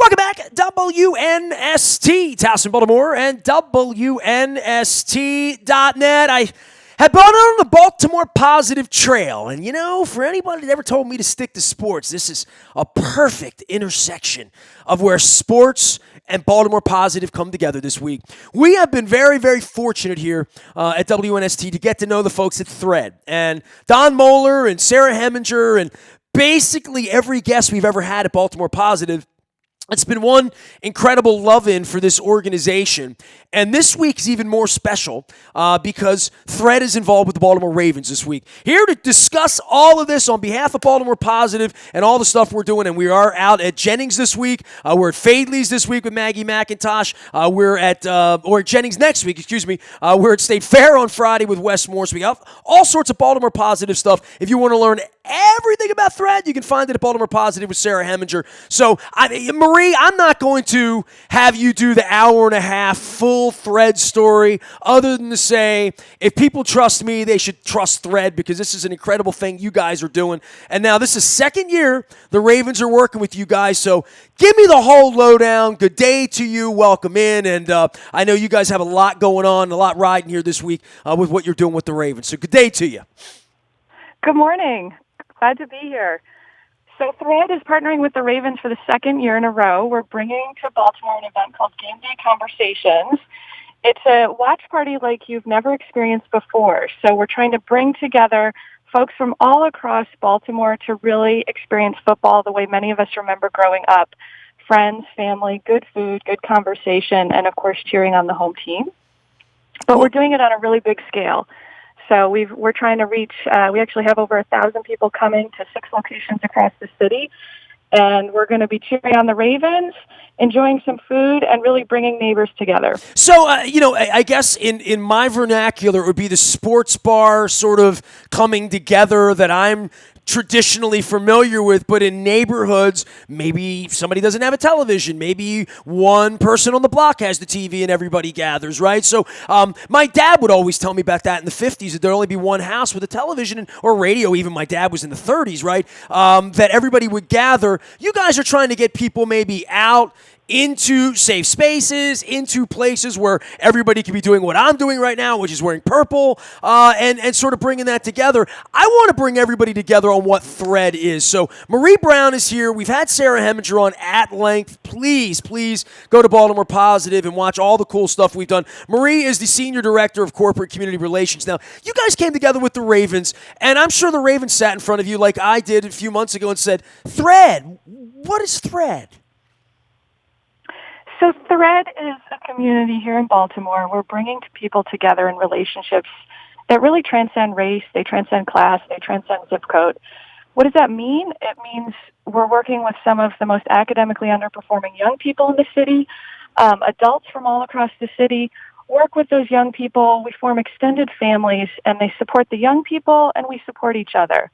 Welcome back, WNST, Towson, Baltimore, and WNST.net. I had been on the Baltimore Positive Trail, and for anybody that ever told me to stick to sports, this is a perfect intersection of where sports and Baltimore Positive come together this week. We have been very, very fortunate here at WNST to get to know the folks at Thread, and Don Moeller and Sarah Heminger, and basically every guest we've ever had at Baltimore Positive. It's been one incredible love-in for this organization. And this week is even more special because Thread is involved with the Baltimore Ravens this week. Here to discuss all of this on behalf of Baltimore Positive and all the stuff we're doing. And we are out at Jennings this week. We're at Fadley's this week with Maggie McIntosh. We're at Jennings next week, We're at State Fair on Friday with Wes Morse. We have all sorts of Baltimore Positive stuff. If you want to learn everything about Thread, you can find it at Baltimore Positive with Sarah Heminger. So, Marie, I'm not going to have you do the hour and a half full Thread story other than to say, if people trust me, they should trust Thread because this is an incredible thing you guys are doing. And now this is second year the Ravens are working with you guys. So give me the whole lowdown. Good day to you. Welcome in. And I know you guys have a lot going on, a lot riding here this week with what you're doing with the Ravens. So good day to you. Good morning. Glad to be here. So Thread is partnering with the Ravens for the second year in a row. We're bringing to Baltimore an event called Game Day Conversations. It's a watch party like you've never experienced before. So we're trying to bring together folks from all across Baltimore to really experience football the way many of us remember growing up. Friends, family, good food, good conversation, and of course cheering on the home team. But we're doing it on a really big scale. So we're trying to reach, we actually have over 1,000 people coming to 6 locations across the city. And we're going to be cheering on the Ravens, enjoying some food, and really bringing neighbors together. So, I guess in my vernacular, it would be the sports bar sort of coming together that I'm traditionally familiar with, but in neighborhoods, maybe somebody doesn't have a television. Maybe one person on the block has the TV and everybody gathers, right? So my dad would always tell me about that in the 50s, that there'd only be one house with a television or radio. Even my dad was in the 30s, right? That everybody would gather. You guys are trying to get people maybe out into safe spaces, into places where everybody can be doing what I'm doing right now, which is wearing purple, and sort of bringing that together. I want to bring everybody together on what Thread is. So Marie Brown is here. We've had Sarah Heminger on at length. Please go to Baltimore Positive and watch all the cool stuff we've done. Marie is the Senior Director of Corporate Community Relations. Now, you guys came together with the Ravens, and I'm sure the Ravens sat in front of you like I did a few months ago and said, Thread, what is Thread? So Thread is a community here in Baltimore. We're bringing people together in relationships that really transcend race, they transcend class, they transcend zip code. What does that mean? It means we're working with some of the most academically underperforming young people in the city, adults from all across the city, work with those young people. We form extended families, and they support the young people, and we support each other.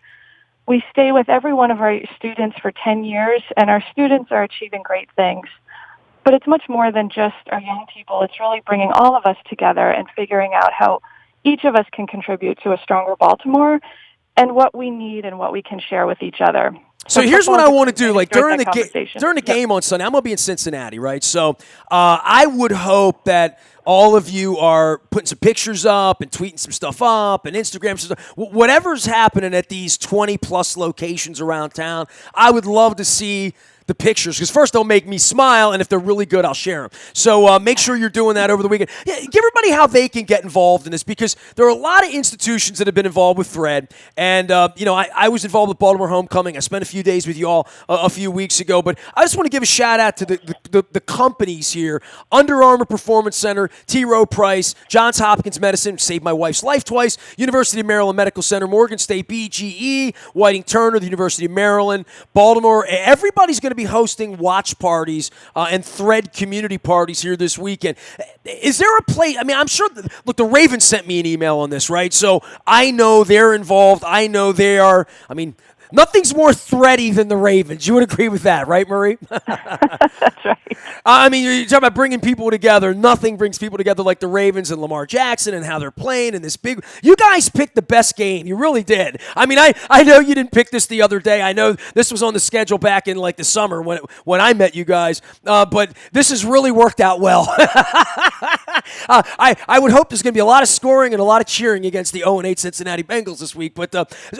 We stay with every one of our students for 10 years, and our students are achieving great things. But it's much more than just our young people. It's really bringing all of us together and figuring out how each of us can contribute to a stronger Baltimore and what we need and what we can share with each other. So here's what I want to do. Like during the game on Sunday, I'm going to be in Cincinnati, right? So I would hope that all of you are putting some pictures up and tweeting some stuff up and Instagram stuff. Whatever's happening at these 20-plus locations around town, I would love to see the pictures, because first they'll make me smile, and if they're really good, I'll share them. So make sure you're doing that over the weekend. Yeah, give everybody how they can get involved in this, because there are a lot of institutions that have been involved with Thread, and I was involved with Baltimore Homecoming. I spent a few days with you all a few weeks ago, but I just want to give a shout out to the companies here: Under Armour Performance Center, T. Rowe Price, Johns Hopkins Medicine, saved my wife's life twice, University of Maryland Medical Center, Morgan State BGE, Whiting Turner, the University of Maryland, Baltimore. Everybody's going to be hosting watch parties and Thread community parties here this weekend. Is there a place? I mean, I'm sure. Look, the Ravens sent me an email on this, right? So I know they're involved. I know they are. I mean, Nothing's more thready than the Ravens. You would agree with that, right, Marie? That's right. I mean, you're talking about bringing people together. Nothing brings people together like the Ravens and Lamar Jackson and how they're playing and this big. You guys picked the best game. You really did. I mean, I know you didn't pick this the other day. I know this was on the schedule back in like the summer when I met you guys. But this has really worked out well. I would hope there's going to be a lot of scoring and a lot of cheering against the 0-8 Cincinnati Bengals this week. But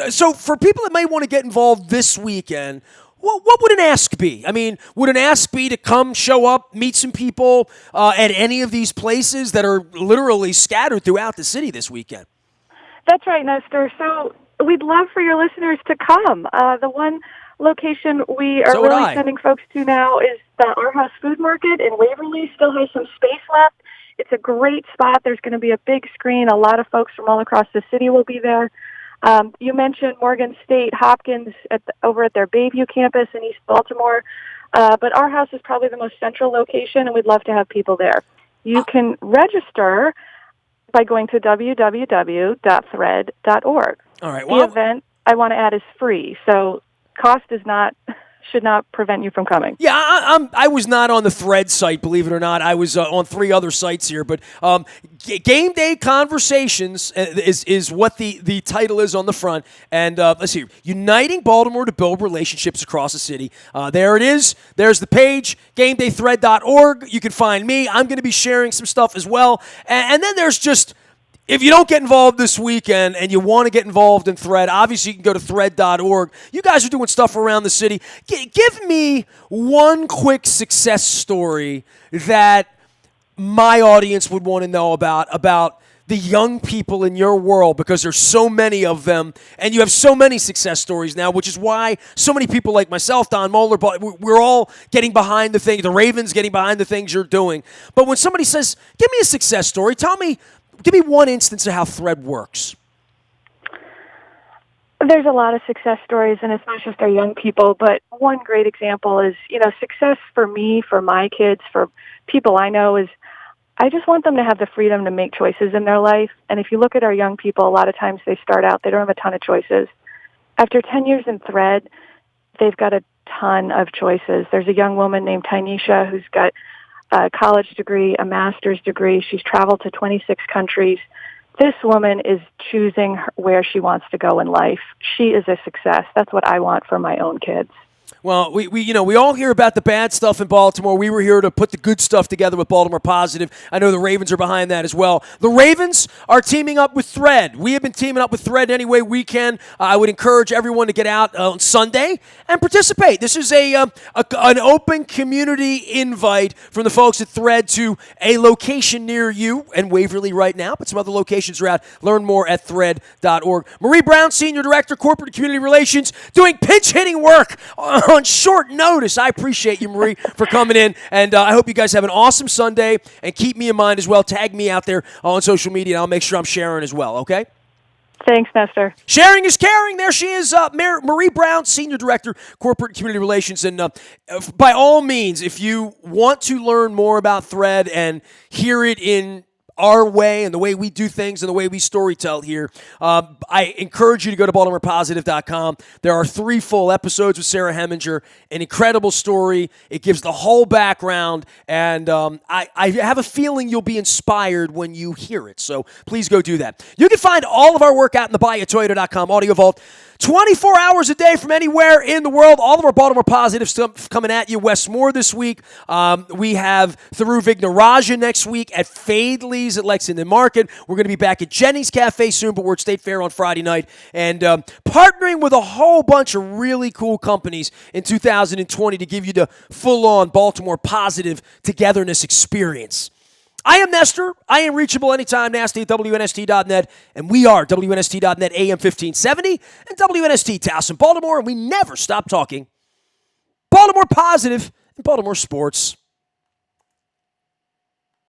so for people that may want to get involved this weekend, what would an ask be? I mean, would an ask be to come, show up, meet some people at any of these places that are literally scattered throughout the city this weekend? That's right, Nestor. So we'd love for your listeners to come. The one location we are really sending folks to now is the Our House Food Market in Waverly. Still has some space left. It's a great spot. There's going to be a big screen. A lot of folks from all across the city will be there. You mentioned Morgan State, Hopkins over at their Bayview campus in East Baltimore. But our house is probably the most central location, and we'd love to have people there. You can register by going to www.thread.org. All right. The event, I want to add, is free, so cost should not prevent you from coming. Yeah, I was not on the Thread site, believe it or not. I was on 3 other sites here, but Game Day Conversations is what the title is on the front. And let's see, Uniting Baltimore to Build Relationships Across the City. There it is. There's the page, GameDayThread.org. You can find me. I'm going to be sharing some stuff as well. And then there's just... If you don't get involved this weekend and you want to get involved in Thread, obviously you can go to thread.org. You guys are doing stuff around the city. Give me one quick success story that my audience would want to know about the young people in your world, because there's so many of them and you have so many success stories now, which is why so many people like myself, Don Moeller, we're all getting behind the thing, the Ravens getting behind the things you're doing. But when somebody says, give me a success story, give me one instance of how Thread works. There's a lot of success stories, and it's not just our young people, but one great example is, success for me, for my kids, for people I know is I just want them to have the freedom to make choices in their life. And if you look at our young people, a lot of times they start out, they don't have a ton of choices. After 10 years in Thread, they've got a ton of choices. There's a young woman named Tynesha who's got a college degree, a master's degree. She's traveled to 26 countries. This woman is choosing where she wants to go in life. She is a success. That's what I want for my own kids. Well, we all hear about the bad stuff in Baltimore. We were here to put the good stuff together with Baltimore Positive. I know the Ravens are behind that as well. The Ravens are teaming up with Thread. We have been teaming up with Thread any way we can. I would encourage everyone to get out on Sunday and participate. This is an open community invite from the folks at Thread to a location near you, and Waverly right now, but some other locations are out. Learn more at thread.org. Marie Brown, Senior Director, Corporate and Community Relations, doing pinch-hitting work on short notice. I appreciate you, Marie, for coming in, and I hope you guys have an awesome Sunday, and keep me in mind as well. Tag me out there on social media, and I'll make sure I'm sharing as well, okay? Thanks, Nestor. Sharing is caring. There she is, Marie Brown, Senior Director, Corporate and Community Relations. And by all means, if you want to learn more about Thread and hear it in our way and the way we do things and the way we storytell here, I encourage you to go to BaltimorePositive.com. There are 3 full episodes with Sarah Heminger, an incredible story. It gives the whole background, and I have a feeling you'll be inspired when you hear it. So please go do that. You can find all of our work out in the BuyAToyota.com Audio Vault. 24 hours a day from anywhere in the world. All of our Baltimore Positive stuff coming at you. Wes Moore this week. We have Thiru Vignaraja next week at Fadley's at Lexington Market. We're going to be back at Jenny's Cafe soon, but we're at State Fair on Friday night. And partnering with a whole bunch of really cool companies in 2020 to give you the full-on Baltimore Positive togetherness experience. I am Nestor. I am reachable anytime, nasty at WNST.net, and we are WNST.net AM 1570 and WNST Towson, Baltimore, and we never stop talking Baltimore Positive and Baltimore sports.